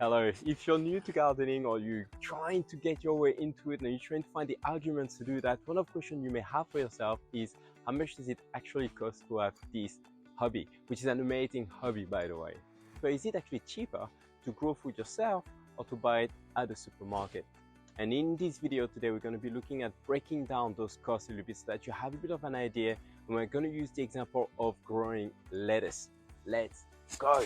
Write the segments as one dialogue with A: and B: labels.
A: Hello, if you're new to gardening or you're trying to get your way into it and you're trying to find the arguments to do that, one of the questions you may have for yourself is how much does it actually cost to have this hobby, which is an amazing hobby by the way. So is it actually cheaper to grow food yourself or to buy it at the supermarket? And in this video today, we're going to be looking at breaking down those costs a little bit so that you have a bit of an idea. And we're going to use the example of growing lettuce. Let's go!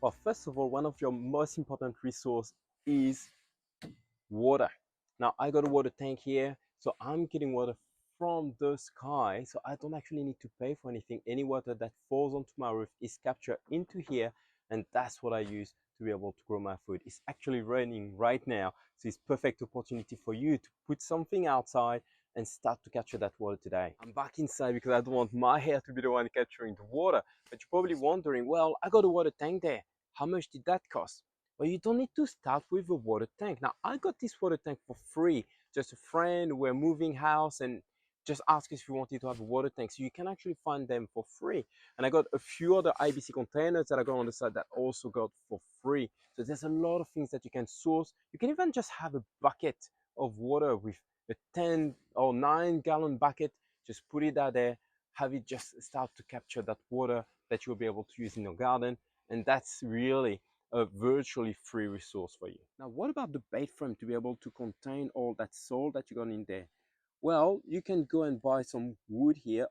A: Well, first of all, one of your most important resources is water. Now, I got a water tank here, so I'm getting water from the sky, so I don't actually need to pay for anything. Any water that falls onto my roof is captured into here, and that's what I use to be able to grow my food. It's actually raining right now, so it's perfect opportunity for you to put something outside and start to capture that water today. I'm back inside because I don't want my hair to be the one capturing the water, but you're probably wondering, well, I got a water tank there. How much did that cost? Well, you don't need to start with a water tank. Now, I got this water tank for free. Just a friend, we're moving house and just asked us if we wanted to have a water tank. So you can actually find them for free. And I got a few other IBC containers that I got on the side that also got for free. So there's a lot of things that you can source. You can even just have a bucket of water with a 10 or 9-gallon bucket. Just put it out there, have it just start to capture that water that you'll be able to use in your garden. And that's really a virtually free resource for you. Now, what about the bait frame to be able to contain all that soil that you got in there? Well, you can go and buy some wood here,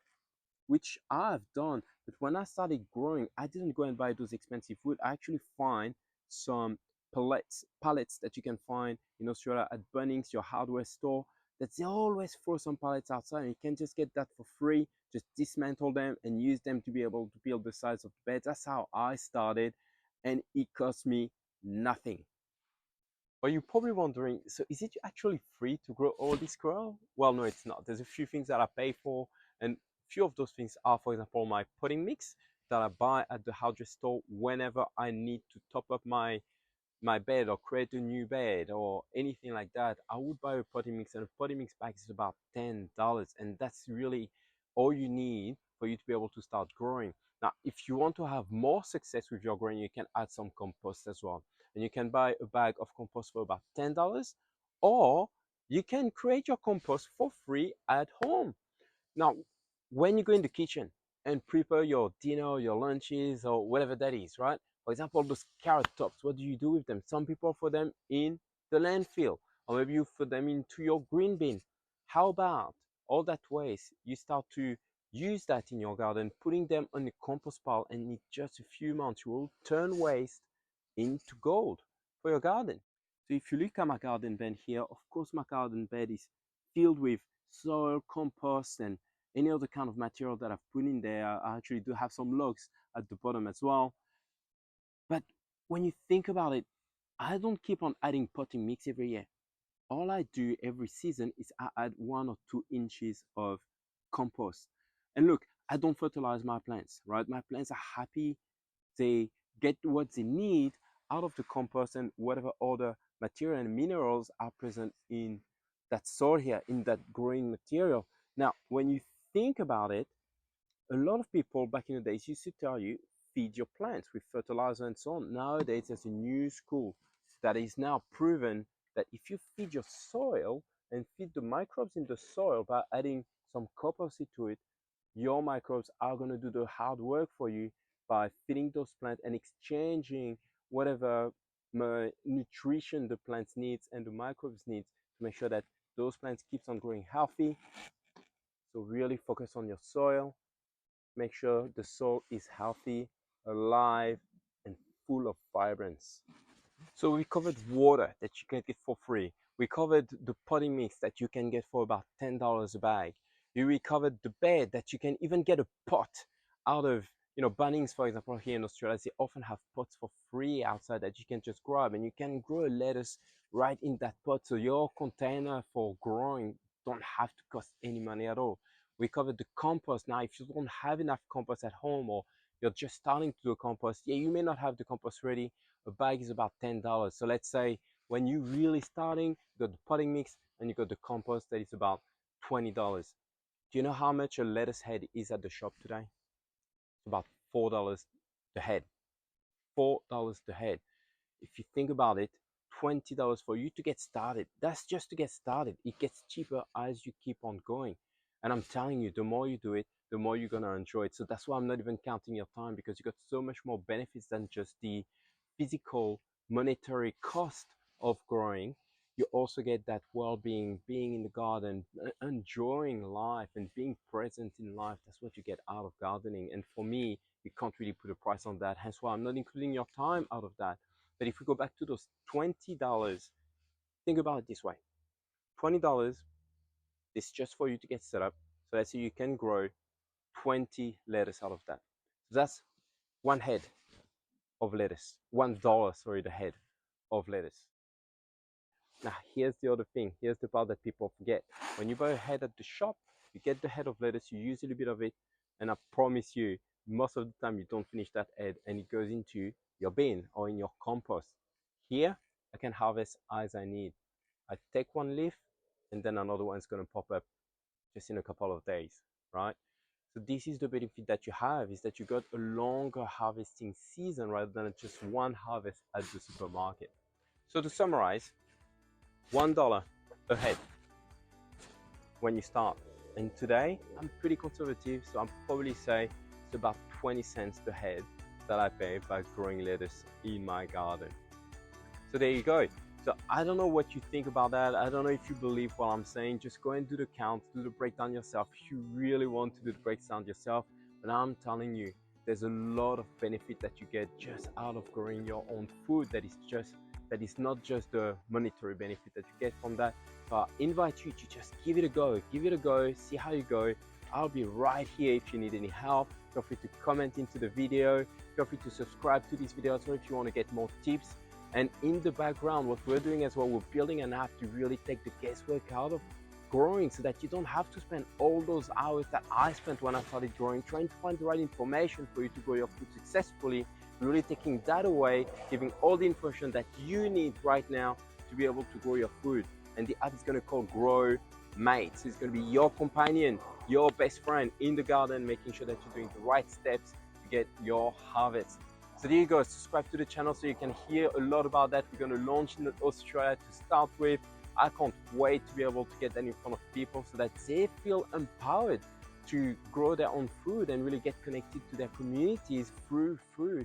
A: which I've done. But when I started growing, I didn't go and buy those expensive wood. I actually find some pallets that you can find in Australia at Bunnings, your hardware store, that they always throw some pallets outside and you can just get that for free. Just dismantle them and use them to be able to build the sides of the bed. That's how I started, and it cost me nothing. Well, you're probably wondering, so is it actually free to grow all this squirrel? Well, no, it's not. There's a few things that I pay for, and few of those things are, for example, my potting mix that I buy at the hardware store whenever I need to top up my bed or create a new bed or anything like that. I would buy a potting mix, and a potting mix bag is about $10, and that's really all you need for you to be able to start growing. Now, if you want to have more success with your growing, you can add some compost as well. And you can buy a bag of compost for about $10, or you can create your compost for free at home. Now, when you go in the kitchen and prepare your dinner, your lunches, or whatever that is, right? For example, those carrot tops, what do you do with them? Some people throw them in the landfill, or maybe you throw them into your green bin. How about all that waste? You start to use that in your garden, putting them on the compost pile, and in just a few months, you will turn waste into gold for your garden. So if you look at my garden bed here, of course, my garden bed is filled with soil, compost, and any other kind of material that I've put in there. I actually do have some logs at the bottom as well. But when you think about it, I don't keep on adding potting mix every year. All I do every season is I add 1 or 2 inches of compost. And look, I don't fertilize my plants, right? My plants are happy. They get what they need out of the compost and whatever other material and minerals are present in that soil here, in that growing material. Now, when you think about it, a lot of people back in the days used to tell you, feed your plants with fertilizer and so on. Nowadays, there's a new school that is now proven that if you feed your soil and feed the microbes in the soil by adding some compost to it, your microbes are going to do the hard work for you by feeding those plants and exchanging whatever nutrition the plants needs and the microbes needs to make sure that those plants keeps on growing healthy. So really focus on your soil. Make sure the soil is healthy, alive, and full of vibrance. So we covered water that you can get for free. We covered the potting mix that you can get for about $10 a bag. We covered the bed that you can even get a pot out of, Bunnings, for example, here in Australia, they often have pots for free outside that you can just grab, and you can grow a lettuce right in that pot. So your container for growing don't have to cost any money at all. We covered the compost. Now, if you don't have enough compost at home, or you're just starting to do compost, yeah, you may not have the compost ready. A bag is about $10. So let's say when you're really starting, you got the potting mix and you got the compost that is about $20. Do you know how much a lettuce head is at the shop today? It's about $4 the head. $4 the head. If you think about it, $20 for you to get started. That's just to get started. It gets cheaper as you keep on going. And I'm telling you, the more you do it, the more you're gonna enjoy it. So that's why I'm not even counting your time, because you got so much more benefits than just the physical monetary cost of growing. You also get that well-being, being in the garden, enjoying life and being present in life. That's what you get out of gardening. And for me, you can't really put a price on that. Hence why I'm not including your time out of that. But if we go back to those $20, think about it this way. $20 is just for you to get set up. So let's say you can grow 20 lettuce out of that. So that's one head of lettuce. $1, sorry, the head of lettuce. Now, here's the other thing. Here's the part that people forget. When you buy a head at the shop, you get the head of lettuce, you use a little bit of it, and I promise you, most of the time you don't finish that head and it goes into your bin or in your compost. Here, I can harvest as I need. I take one leaf and then another one's going to pop up just in a couple of days, right? So this is the benefit that you have, is that you got a longer harvesting season rather than just one harvest at the supermarket. So to summarize, $1 a head when you start. And today, I'm pretty conservative, so I'll probably say it's about 20 cents per head that I pay by growing lettuce in my garden. So there you go. So I don't know what you think about that. I don't know if you believe what I'm saying. Just go and do the count, do the breakdown yourself if you really want to do the breakdown yourself. But I'm telling you, there's a lot of benefit that you get just out of growing your own food that is not just the monetary benefit that you get from that. So I invite you to just give it a go. Give it a go, see how you go. I'll be right here if you need any help. Feel free to comment into the video. Feel free to subscribe to this video as well if you want to get more tips. And in the background, what we're doing as well, we're building an app to really take the guesswork out of growing, so that you don't have to spend all those hours that I spent when I started growing, trying to find the right information for you to grow your food successfully. We're really taking that away, giving all the information that you need right now to be able to grow your food. And the app is going to call Grow Mate. So it's going to be your companion, your best friend in the garden, making sure that you're doing the right steps to get your harvest. So there you go, subscribe to the channel so you can hear a lot about that. We're going to launch in Australia to start with. I can't wait to be able to get that in front of people so that they feel empowered to grow their own food and really get connected to their communities through food.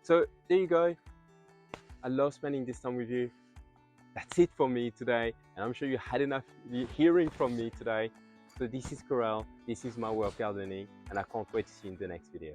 A: So there you go. I love spending this time with you. That's it for me today. And I'm sure you had enough hearing from me today. So this is Corel. This is my way of gardening. And I can't wait to see you in the next video.